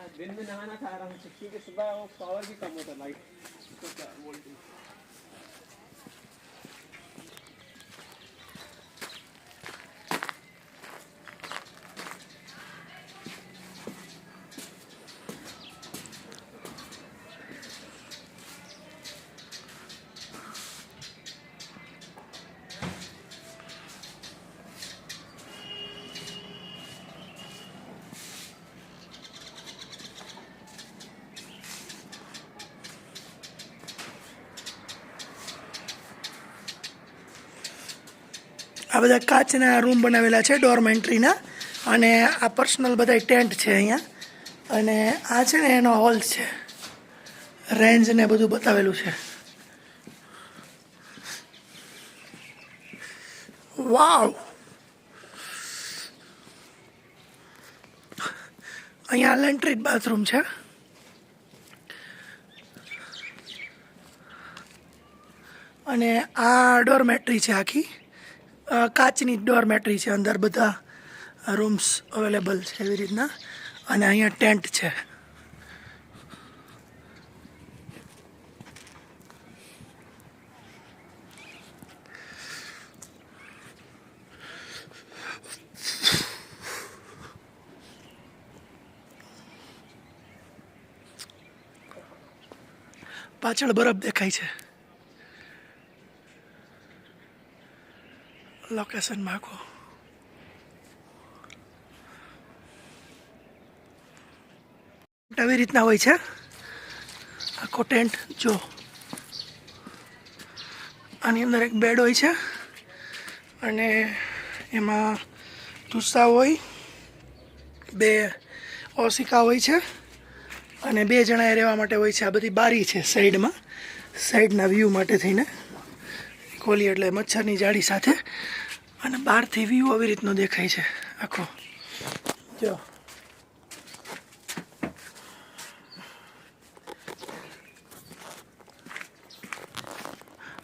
दिन में नहाना खा रहा हूँ क्योंकि सुबह वो पावर भी कम होता है लाइट तो क्या वोल्टेज। આ બધા કાચના રૂમ બનાવેલા છે ડોર્મેન્ટ્રીના અને આ પર્સનલ બધા ટેન્ટ છે અહીંયા અને આ છે ને એનો હોલ છે રેન્જ ને બધું બતાવેલું છે વાવ અહીંયા લેન્ટ્રીડ બાથરૂમ છે અને આ ડોર્મેટ્રી છે આખી કાચની ડોર્મેટ્રી છે અંદર બધા રૂમ્સ અવેલેબલ છે એવી રીતના અને અહીંયા ટેન્ટ છે પાછળ બરફ દેખાય છે લોકેશનમાં આખો આવી રીતના હોય છે આખો ટેન્ટ જો આની અંદર એક બેડ હોય છે અને એમાં તુસ્સા હોય બે ઓસિકા હોય છે અને બે જણાએ રહેવા માટે હોય છે આ બધી બારી છે સાઈડના વ્યૂ માટે થઈને ખોલી એટલે મચ્છરની જાળી સાથે અને બહારથી વ્યૂ આવી રીતનો દેખાય છે આખો જો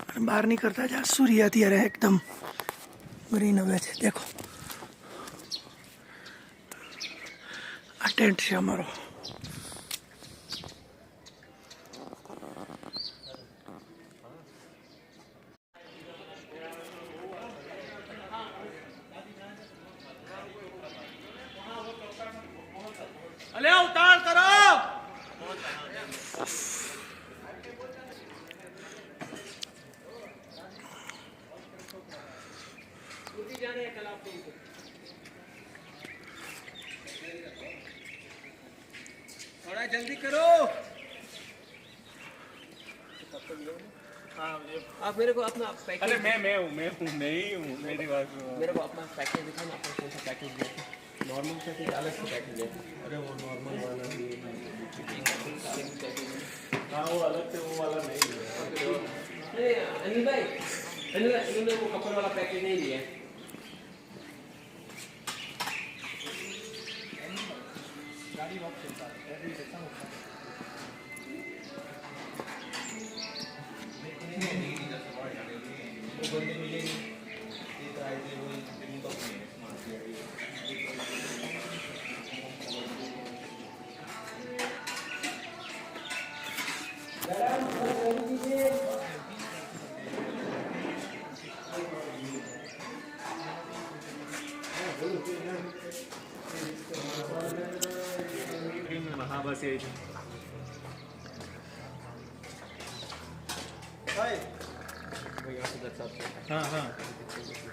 અને બહાર નીકળતા જ આ સૂર્ય અત્યારે એકદમ ગ્રીન હવે છે દેખો આ ટેન્ટ છે અમારો अले उतार करो थोड़ा जल्दी करो आप मेरे को अपना पैकेज अरे मैं हूँ नहीं हूँ मेरी बात मेरे को अपना पैकेज दिखाओ ना अपना कौन सा पैकेज है नॉर्मल पैकेज अलग से पैकेज है अरे वो नॉर्मल वाला भी हाँ वो अलग से वो वाला नहीं है अनिल भाई इन्होंने वो कपल वाला पैकेज नहीं लिया गाड़ी वापस चलता हाँ बस यही था हाँ हाँ